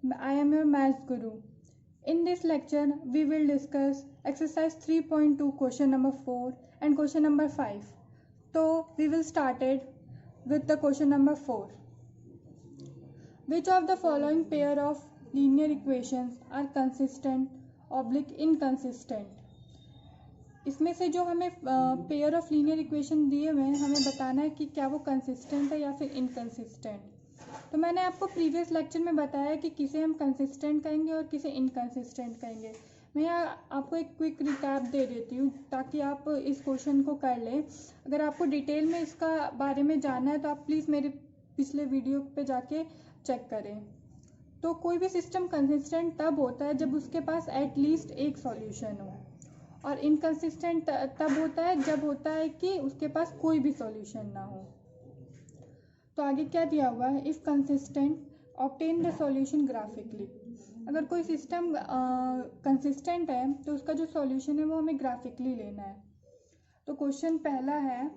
I am your maths guru. In this lecture, we will discuss exercise 3.2 question number 4 and question number 5. So, we will start it with the question number 4. Which of the following pair of linear equations are consistent oblique inconsistent? इसमें से जो हमें pair of linear equation दिए हुए हैं हमें बताना है कि क्या वो कंसिस्टेंट है या फिर इनकंसिस्टेंट। तो मैंने आपको प्रीवियस लेक्चर में बताया कि किसे हम कंसिस्टेंट कहेंगे और किसे इनकंसिस्टेंट कहेंगे। मैं यहाँ आपको एक क्विक रिकैप दे देती हूँ ताकि आप इस क्वेश्चन को कर लें। अगर आपको डिटेल में इसका बारे में जानना है तो आप प्लीज़ मेरे पिछले वीडियो पे जाके चेक करें। तो कोई भी सिस्टम कंसिस्टेंट तब होता है जब उसके पास एटलीस्ट एक सॉल्यूशन हो, और इनकंसिस्टेंट तब होता है जब होता है कि उसके पास कोई भी सॉल्यूशन ना हो। तो आगे क्या दिया हुआ है, if consistent obtain the solution graphically. अगर कोई सिस्टम कंसिस्टेंट है तो उसका जो सॉल्यूशन है वो हमें ग्राफिकली लेना है। तो क्वेश्चन पहला है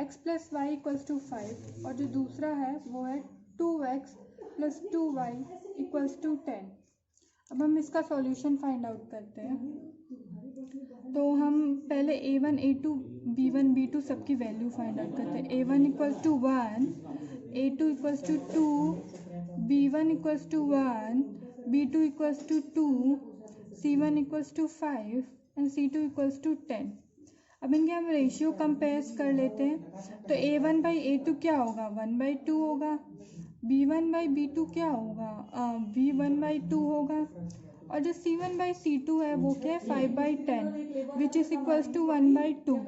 x + y = 5 और जो दूसरा है वो है 2x + 2y = 10। अब हम इसका सॉल्यूशन फाइंड आउट करते हैं। तो हम पहले a1 a2 b1 b2 सबकी वैल्यू फाइंड आउट करते हैं। a1 = 1, a2 = 2, b1 = 1, b2 = 2, c1 = 5 and c2 = 10। अब इनके हम रेशियो कंपेयर कर लेते हैं। तो a1/a2 क्या होगा, 1/2 होगा। b1/b2 क्या होगा, b1/2 होगा। और जो c1/c2 है वो क्या है, 5/10 विच इज इक्वल्स टू 1/2।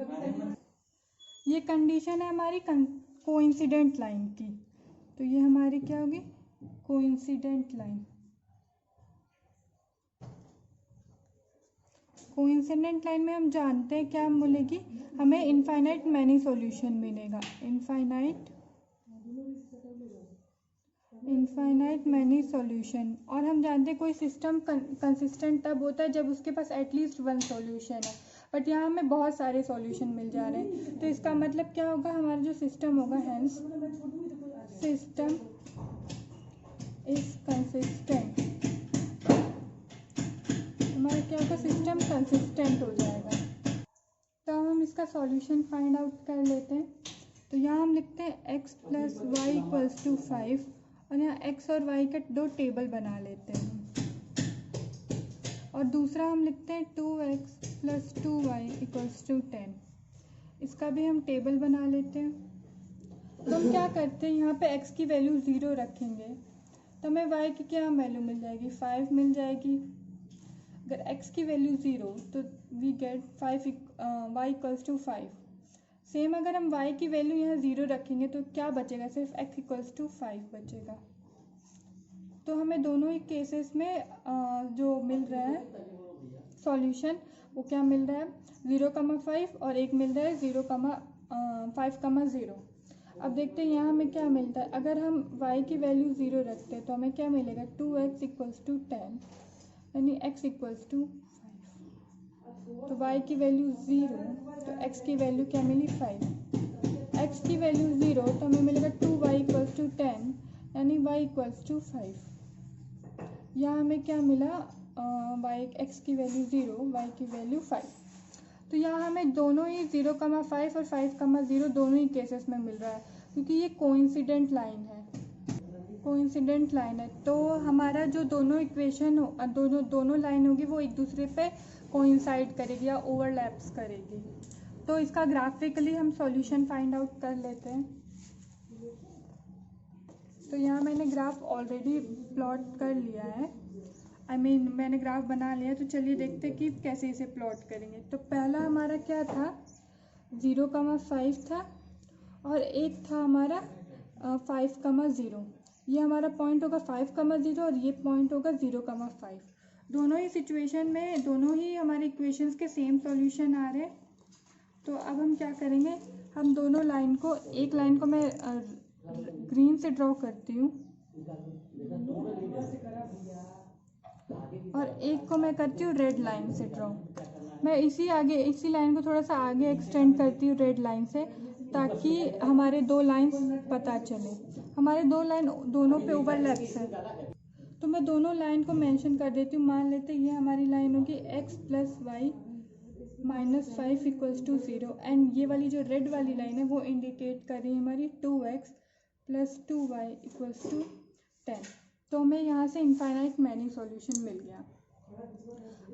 ये कंडीशन है हमारी कोइंसिडेंट लाइन की। तो ये हमारी क्या होगी, कोइंसिडेंट लाइन। कोइंसिडेंट लाइन में हम जानते हैं क्या मिलेगी, हमें इनफाइनाइट मैनी सॉल्यूशन मिलेगा। Infinite many solution. और हम जानते हैं कोई सिस्टम कंसिस्टेंट तब होता है जब उसके पास एटलीस्ट वन सॉल्यूशन है, बट यहाँ हमें बहुत सारे सॉल्यूशन मिल जा रहे हैं। तो इसका मतलब क्या होगा, हमारा जो सिस्टम होगा, हैंस सिस्टम इज कंसिस्टेंट। हमारा क्या होगा, सिस्टम कंसिस्टेंट हो जाएगा। तो हम इसका सॉल्यूशन फाइंड आउट कर लेते हैं। तो यहाँ हम लिखते हैं x + y = 5 और यहाँ x और y का दो टेबल बना लेते हैं। और दूसरा हम लिखते हैं 2x + 2y = 10। इसका भी हम टेबल बना लेते हैं। तो हम क्या करते हैं, यहाँ पे x की वैल्यू 0 रखेंगे तो हमें y की क्या वैल्यू मिल जाएगी, 5 मिल जाएगी। अगर x की वैल्यू 0 तो वी गेट 5 y = 5। सेम अगर हम y की वैल्यू यहाँ 0 रखेंगे तो क्या बचेगा, सिर्फ x = 5 बचेगा। तो हमें दोनों ही केसेस में जो मिल रहा है सॉल्यूशन वो क्या मिल रहा है, 0,5 और एक मिल रहा है 0,5,0। अब देखते हैं यहाँ हमें क्या मिलता है। अगर हम y की वैल्यू 0 रखते हैं तो हमें क्या मिलेगा, 2x = 10 यानी x = 5। तो y की वैल्यू 0 तो x की वैल्यू क्या मिली, 5। x की वैल्यू 0 तो हमें मिलेगा 2y = 10 यानी y = 5। यहाँ हमें क्या मिला, x की वैल्यू 0, y की वैल्यू 5। तो यहाँ हमें दोनों ही 0,5 और 5,0 दोनों ही केसेस में मिल रहा है क्योंकि ये कोइंसिडेंट लाइन है। कोइंसिडेंट लाइन है तो हमारा जो दोनों इक्वेशन दोनों लाइन होगी वो एक दूसरे पे कोइंसाइड करेगी या ओवरलैप्स करेगी। तो इसका ग्राफिकली हम सॉल्यूशन फाइंड आउट कर लेते हैं। तो यहाँ मैंने ग्राफ ऑलरेडी प्लॉट कर लिया है, मैंने ग्राफ बना लिया। तो चलिए देखते हैं कि कैसे इसे प्लॉट करेंगे। तो पहला हमारा क्या था, 0,5 था और एक था हमारा 5,0। ये हमारा पॉइंट होगा 5,0 और ये पॉइंट होगा 0,5। दोनों ही सिचुएशन में दोनों ही हमारे इक्वेशंस के सेम सॉल्यूशन आ रहे हैं। तो अब हम क्या करेंगे, हम दोनों लाइन को, एक लाइन को मैं ग्रीन से ड्रॉ करती हूँ और एक को मैं करती हूँ रेड लाइन से ड्रॉ। मैं इसी लाइन को थोड़ा सा आगे एक्सटेंड करती हूँ रेड लाइन से ताकि हमारे दो लाइंस पता चले। हमारे दो लाइन दोनों पे ओवरलैप्स है तो मैं दोनों लाइन को मेंशन कर देती हूँ। मान लेते ये हमारी लाइन होगी x plus y -5 equals to 0 and ये वाली जो रेड वाली लाइन है वो इंडिकेट कर रही है हमारी 2x plus 2y equals to 10। तो हमें यहाँ से इनफाइनाइट मैनी सॉल्यूशन मिल गया।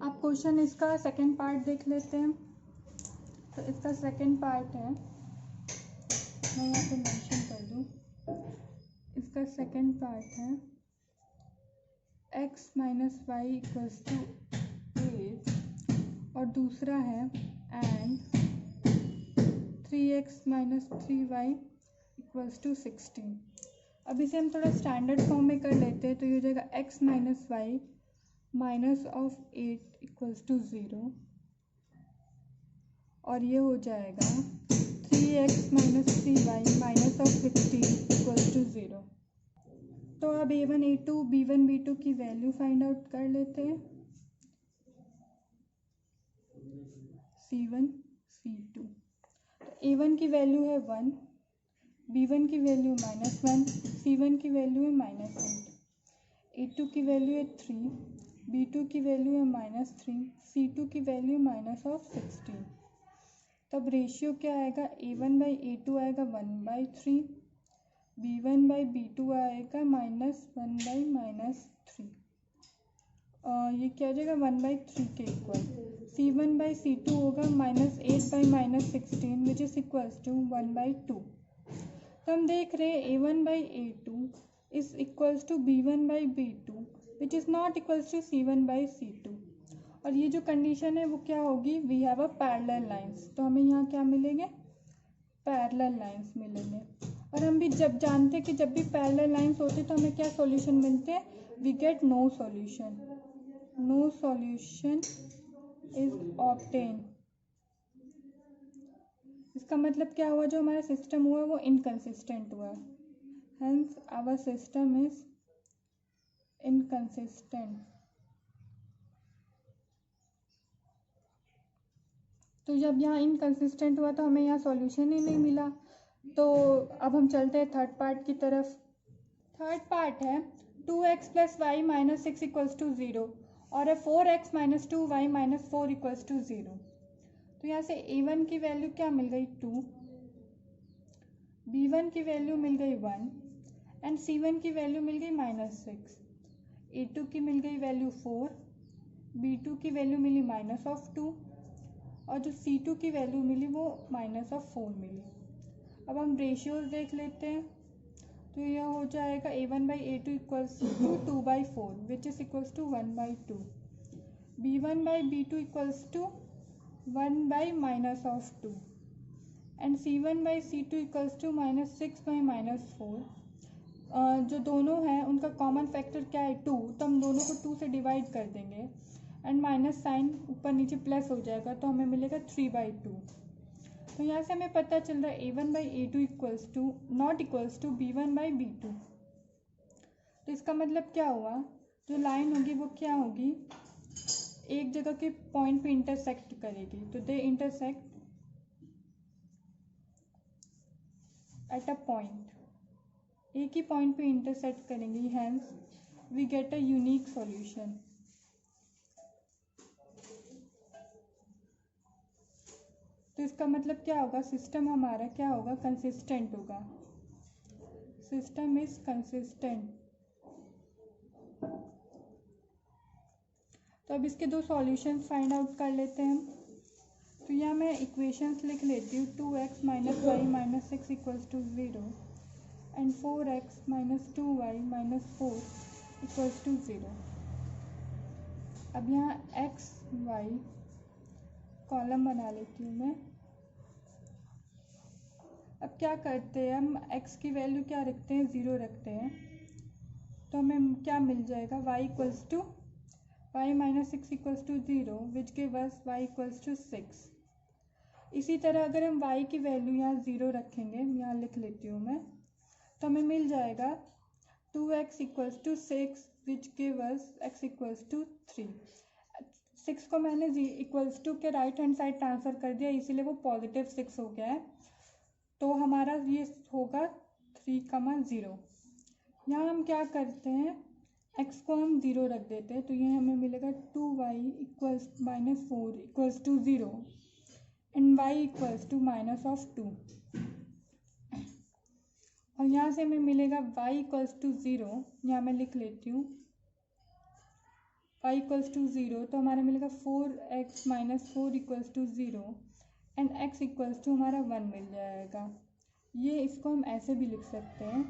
अब क्वेश्चन इसका सेकंड पार्ट देख लेते हैं। तो इसका सेकंड पार्ट है, मैं यहाँ पे मेंशन कर दूँ, इसका सेकंड पार्ट है x minus y equals to 8 और दूसरा है and 3x minus 3y equals to 16। अब इसे हम थोड़ा स्टैंडर्ड फॉर्म में कर लेते हैं। तो ये हो जाएगा x minus y minus of 8 equals to 0 और ये हो जाएगा 3x minus 3y minus of 16 equals to 0। तो अब a1 a2 b1 b2 की वैल्यू फाइंड आउट कर लेते हैं। c1 c2, तो a1 की वैल्यू है 1, b1 की वैल्यू -1, c1 की वैल्यू है -8, a2 की वैल्यू है 3, b2 की वैल्यू है -3, c2 की वैल्यू -16। तब रेशियो क्या आएगा, a1 बाई a2 आएगा 1/3, b1 बाई b2 आएगा -1 बाई -3। ये क्या हो जाएगा 1/3 के इक्वल। c1 बाई c2 होगा -8 by -16 which is equals to 1/2। तो हम देख रहे हैं a1 by a2 is equals to b1 by b2 which is not equals to c1 by c2। और ये जो कंडीशन है वो क्या होगी, we have a parallel lines. तो हमें यहाँ क्या मिलेंगे, पैरेलल लाइंस मिलेंगे। और हम भी जब जानते हैं कि जब भी पैरेलल लाइंस होते हैं तो हमें क्या सॉल्यूशन मिलते हैं, we get no solution, no solution is obtain. इसका मतलब क्या हुआ, जो हमारा सिस्टम हुआ वो इनकंसिस्टेंट हुआ, hence our system is inconsistent. तो जब यहाँ इनकंसिस्टेंट हुआ तो हमें यहाँ सॉल्यूशन ही नहीं मिला। तो अब हम चलते हैं थर्ड पार्ट की तरफ। थर्ड पार्ट है 2x plus y minus 6 equals to 0 और है 4x minus 2y minus 4 equals to 0। तो यहाँ से a1 की वैल्यू क्या मिल गई 2, b1 की वैल्यू मिल गई 1 एंड c1 की वैल्यू मिल गई -6, a2 की मिल गई वैल्यू 4, b2 की वैल्यू मिली -2 और जो c2 की वैल्यू मिली वो -4 मिली। अब हम रेशियोज देख लेते हैं। तो यह हो जाएगा a1 by a2 equals to 2/4 which is equals to 1/2, b1 by b2 equals to 1 by -2 and c1 by c2 equals to -6 by -4। जो दोनों हैं उनका कॉमन फैक्टर क्या है 2, तो हम दोनों को 2 से डिवाइड कर देंगे एंड माइनस साइन ऊपर नीचे प्लस हो जाएगा तो हमें मिलेगा 3/2। तो यहाँ से हमें पता चल रहा है a1 by a2 equals to not equals to b1 by b2। तो इसका मतलब क्या हुआ, जो लाइन होगी वो क्या होगी, एक जगह के पॉइंट पे इंटरसेक्ट करेगी। तो they intersect at a point, एक ही पॉइंट पे इंटरसेक्ट करेंगी, hence we get a unique solution. तो इसका मतलब क्या होगा, सिस्टम हमारा क्या होगा, कंसिस्टेंट होगा, सिस्टम इज कंसिस्टेंट। तो अब इसके दो सॉल्यूशंस फाइंड आउट कर लेते हैं हम। तो यहाँ मैं इक्वेशंस लिख लेती हूँ, 2x minus y minus 6 equals to 0 and 4x minus 2y minus 4 equals to 0। अब यहाँ x y कॉलम बना लेती हूँ मैं। अब क्या करते हैं हम, x की वैल्यू क्या रखते हैं, 0 रखते हैं। तो हमें क्या मिल जाएगा, y equals to y minus 6 equals to 0 which give us y equals to 6। इसी तरह अगर हम y की वैल्यू यहाँ 0 रखेंगे, यहाँ लिख लेती हूँ मैं, तो हमें मिल जाएगा 2x equals to 6 which give us x equals to 3। 6 को मैंने इक्वल्स टू के राइट हैंड साइड ट्रांसफ़र कर दिया, इसीलिए वो +6 हो गया है। तो हमारा ये होगा 3, 0। यहाँ हम क्या करते हैं, x को हम 0 रख देते हैं, तो ये हमें मिलेगा 2y equals -4 equals to 0 and y equals to -2। और यहाँ से हमें मिलेगा y इक्वल्स टू 0, यहाँ मैं लिख लेती हूँ y इक्वल्स टू 0, तो हमारा मिलेगा 4x - 4 equals to 0 and x equals to हमारा 1 मिल जाएगा। ये इसको हम ऐसे भी लिख सकते हैं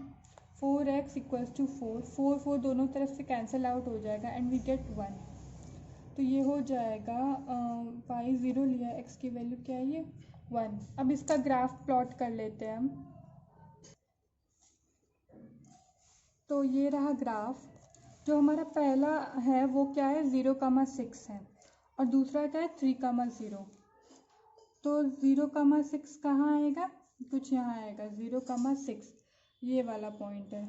4x इक्वल्स टू 4 दोनों तरफ से कैंसिल आउट हो जाएगा एंड वी गेट 1। तो ये हो जाएगा y 0 लिया, x की वैल्यू क्या है, ये 1। अब इसका ग्राफ प्लॉट कर लेते हैं हम। तो ये रहा ग्राफ। जो हमारा पहला है वो क्या है 0,6 है और दूसरा क्या है 3,0। तो 0,6 कहाँ आएगा, कुछ यहाँ आएगा 0,6, ये वाला पॉइंट है।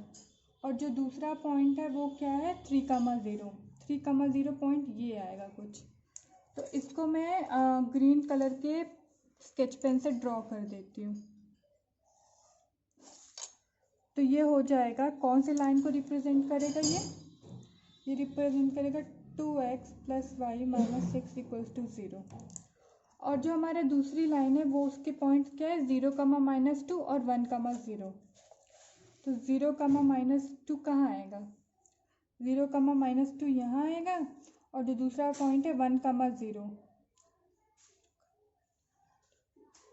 और जो दूसरा पॉइंट है वो क्या है 3,0 पॉइंट ये आएगा कुछ। तो इसको मैं ग्रीन कलर के स्केच पेन से ड्रॉ कर देती हूँ। तो ये हो जाएगा, कौन सी लाइन को रिप्रेजेंट करेगा, ये रिप्रेजेंट करेगा 2x + y - 6 इक्वल्स टू 0। और जो हमारा दूसरी लाइन है वो उसके पॉइंट्स क्या है 0, -2 और 1, 0। तो 0, -2 कहाँ आएगा, 0, -2 यहाँ आएगा और जो दूसरा पॉइंट है 1, 0।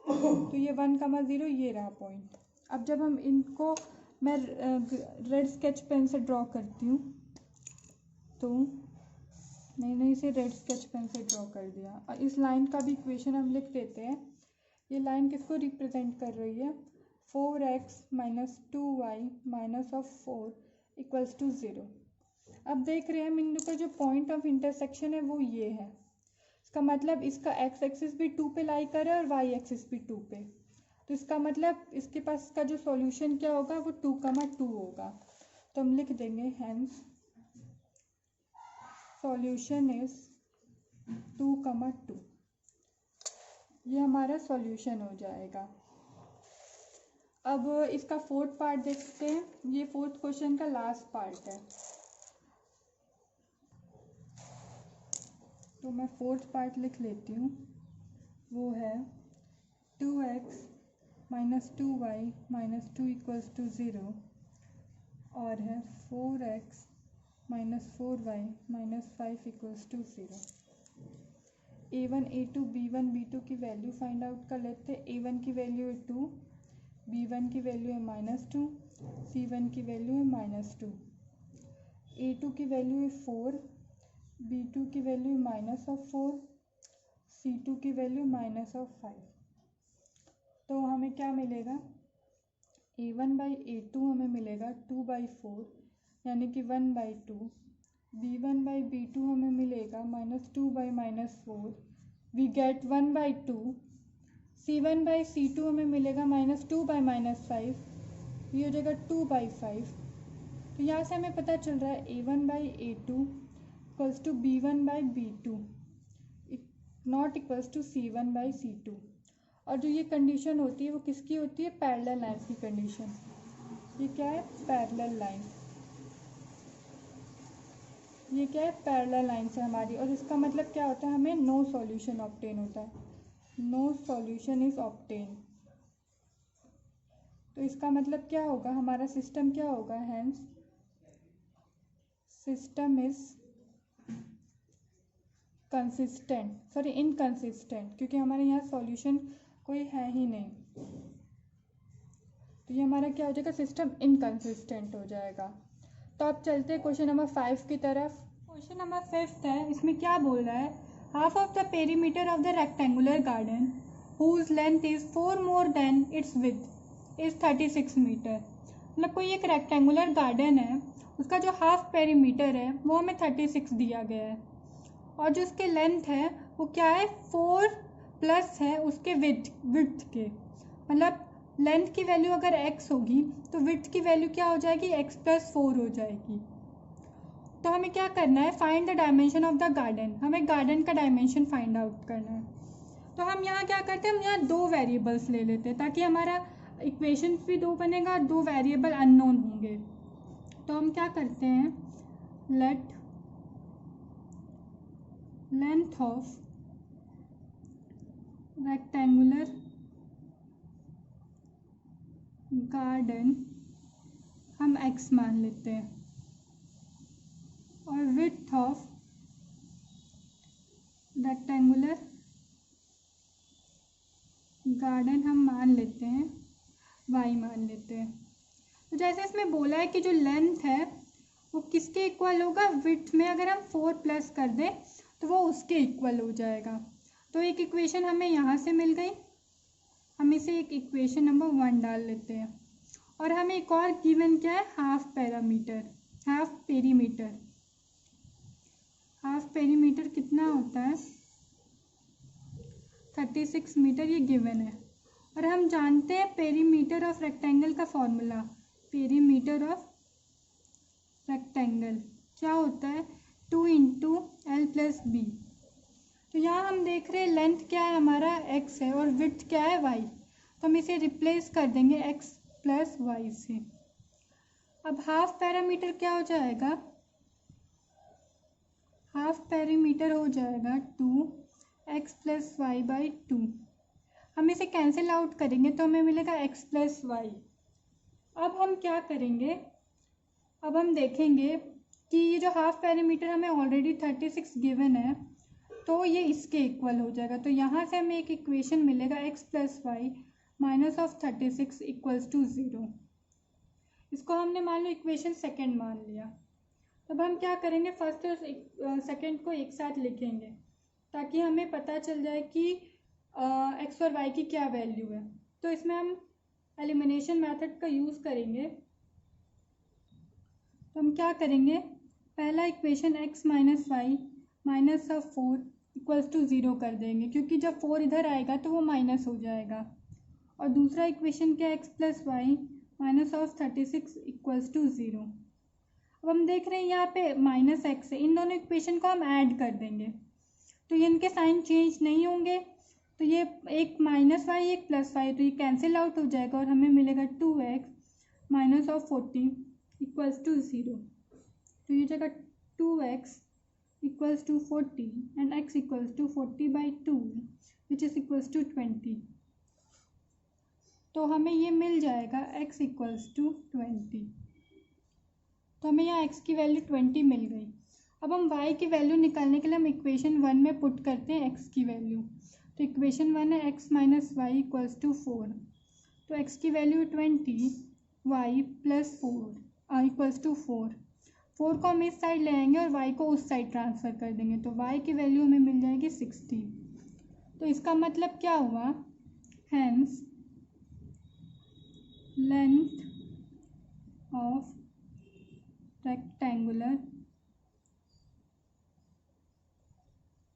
तो ये 1, 0 ये रहा पॉइंट। अब जब हम इनको मैं रेड स्केच पेन से ड्रॉ करती हूँ, तो मैंने इसे रेड स्केच पेन से ड्रॉ कर दिया। और इस लाइन का भी इक्वेशन हम लिख देते हैं। ये लाइन किसको रिप्रेजेंट कर रही है 4x - 2y - 4 इक्वल्स टू 0। अब देख रहे हैं हम इन का जो पॉइंट ऑफ इंटरसेक्शन है वो ये है। इसका मतलब इसका x एक्सिस भी 2 पे लाई कर रहा है और y एक्सिस भी 2 पे। तो इसका मतलब इसके पास का जो सॉल्यूशन क्या होगा वो 2,2 होगा। तो हम लिख देंगे हेंस सॉल्यूशन इज 2,2। ये हमारा सॉल्यूशन हो जाएगा। अब इसका फोर्थ पार्ट देखते हैं। ये फोर्थ क्वेश्चन का लास्ट पार्ट है। तो मैं फोर्थ पार्ट लिख लेती हूँ। वो है 2x - 2y - 2 इक्वल्स टू 0 और है 4x - 4y - 5 equals to 0। a1 a2 b1 b2 की वैल्यू फाइंड आउट कर लेते हैं। a1 की वैल्यू है 2, b1 की वैल्यू है -2, c1 की वैल्यू है -2, a2 की वैल्यू है 4, b2 की वैल्यू है -4, c2 की वैल्यू -5। तो हमें क्या मिलेगा a1/a2 हमें मिलेगा 2/4 यानी कि 1/2। b1/b2 हमें मिलेगा -2/-4, वी गेट 1/2। c1/c2 हमें मिलेगा -2/-5, ये हो जाएगा 2/5। तो यहाँ से हमें पता चल रहा है a1/a2 equals to b1/b2 not equals to c1/c2। और जो ये कंडीशन होती है वो किसकी होती है, पैरेलल लाइन्स की कंडीशन। ये क्या है पैरेलल लाइन, ये क्या है पैरेलल लाइन्स है हमारी। और इसका मतलब क्या होता है, हमें नो सॉल्यूशन ऑब्टेन होता है, नो सॉल्यूशन इज ऑब्टेन। तो इसका मतलब क्या होगा, हमारा सिस्टम क्या होगा, hence system is consistent, sorry inconsistent, क्योंकि हमारे यहाँ सॉल्यूशन कोई है ही नहीं। तो ये हमारा क्या हो जाएगा, सिस्टम इनकंसिस्टेंट हो जाएगा। तो अब चलते हैं क्वेश्चन नंबर 5 की तरफ। क्वेश्चन नंबर 5 है, इसमें क्या बोल रहा है, half of the perimeter of the rectangular garden whose length is 4 more than its width is 36 metre. मतलब कोई एक रेक्टेंगुलर गार्डन है, उसका जो हाफ पेरीमीटर है वो हमें 36 दिया गया है और जो उसके लेंथ है वो क्या है 4 प्लस है उसके विड्थ के। मतलब लेंथ की वैल्यू अगर x होगी तो विड्थ की वैल्यू क्या हो जाएगी, x + 4 हो जाएगी। तो हमें क्या करना है, find the dimension of the garden, हमें गार्डन का डायमेंशन फाइंड आउट करना है। तो हम यहाँ क्या करते हैं, हम यहाँ 2 वेरिएबल्स ले लेते हैं ताकि हमारा इक्वेशन भी 2 बनेगा और 2 वेरिएबल अननोन होंगे। तो हम क्या करते हैं, let length of rectangular garden हम x मान लेते हैं और width of rectangular गार्डन हम मान लेते हैं y मान लेते हैं। तो जैसे इसमें बोला है कि जो लेंथ है वो किसके इक्वल होगा, विड्थ में अगर हम 4 प्लस कर दें तो वो उसके इक्वल हो जाएगा। तो एक इक्वेशन हमें यहाँ से मिल गई, हम इसे एक इक्वेशन नंबर 1 डाल लेते हैं। और हमें एक और गिवन क्या है, हाफ पेरीमीटर। हाफ पेरीमीटर कितना होता है, 36 मीटर, ये गिवन है। और हम जानते हैं पेरीमीटर ऑफ रेक्टेंगल का फॉर्मूला, पेरीमीटर ऑफ रेक्टेंगल क्या होता है, 2 इंटू एल प्लस बी। तो यहाँ हम देख रहे हैं लेंथ क्या है हमारा x है और विड्थ क्या है y, तो हम इसे रिप्लेस कर देंगे x प्लस y से। अब हाफ पैरामीटर क्या हो जाएगा, हाफ पेरीमीटर हो जाएगा 2x प्लस वाई बाई 2। हम इसे कैंसिल आउट करेंगे तो हमें मिलेगा x प्लस वाई। अब हम क्या करेंगे, अब हम देखेंगे कि ये जो हाफ पेरीमीटर हमें ऑलरेडी 36 गिवन है तो ये इसके इक्वल हो जाएगा। तो यहाँ से हमें एक इक्वेशन मिलेगा x plus y minus of 36 equals to 0। इसको हमने मान लो इक्वेशन सेकेंड मान लिया। तब हम क्या करेंगे, फर्स्ट और सेकेंड को एक साथ लिखेंगे ताकि हमें पता चल जाए कि x और y की क्या वैल्यू है। तो इसमें हम एलिमिनेशन मेथड का यूज़ करेंगे। तो हम क्या करेंगे, पहला equation x minus y minus of 4 equals to 0 कर देंगे, क्योंकि जब 4 इधर आएगा तो वो माइनस हो जाएगा। और दूसरा इक्वेशन क्या है, x plus y minus of 36 equals to 0। अब हम देख रहे हैं यहाँ पे माइनस x है, इन दोनों इक्वेशन को हम ऐड कर देंगे तो ये इनके साइन चेंज नहीं होंगे। तो ये एक माइनस वाई एक प्लस वाई, तो ये कैंसिल आउट हो जाएगा और हमें मिलेगा 2x minus of 40 equals to 0। तो ये जगह 2x equals to 40 and x equals to 40 by 2 which is equals to 20। तो हमें ये मिल जाएगा x इक्वल्स टू 20। तो हमें यहाँ x की वैल्यू 20 मिल गई। अब हम y की वैल्यू निकालने के लिए हम इक्वेशन 1 में पुट करते हैं x की वैल्यू। तो इक्वेशन 1 है x minus y equals to 4। तो x की value 20, y plus 4 equals to 4। 4 को हम इस साइड ले आएंगे और y को उस साइड ट्रांसफ़र कर देंगे, तो y की वैल्यू हमें मिल जाएगी 60। तो इसका मतलब क्या हुआ, hence length of rectangular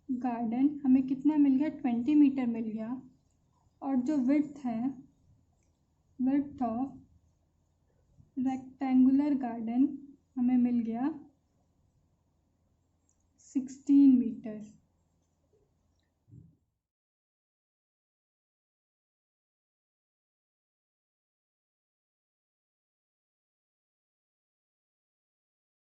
garden हमें कितना मिल गया, 20 मीटर मिल गया। और जो विड्थ है, विड्थ ऑफ रेक्टेंगुलर गार्डन हमें मिल गया 16 मीटर।